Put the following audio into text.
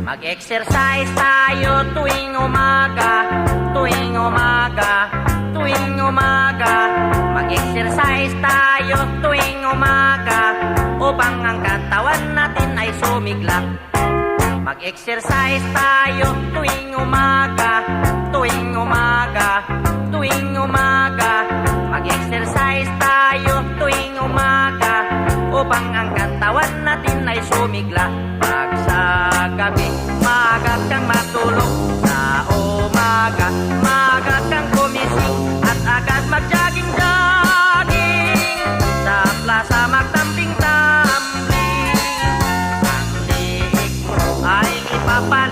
Mag-exercise tayo tuwing umaga, tuwing umaga, tuwing umaga. Mag-exercise tayo tuwing umaga upang ang katawan natin ay sumigla. Mag-exercise tayo tuwing umaga, tuwing umaga, tuwing umaga. Mag-exercise tayo tuwing umaga upang ang katawan natin ay sumigla. Pag sa gabi, maaga kang matulog. Sa umaga, maaga kang gumising at agad mag-jogging-jogging. Sa plaza magtambling-tambling. Ang liig mo ay ipapalit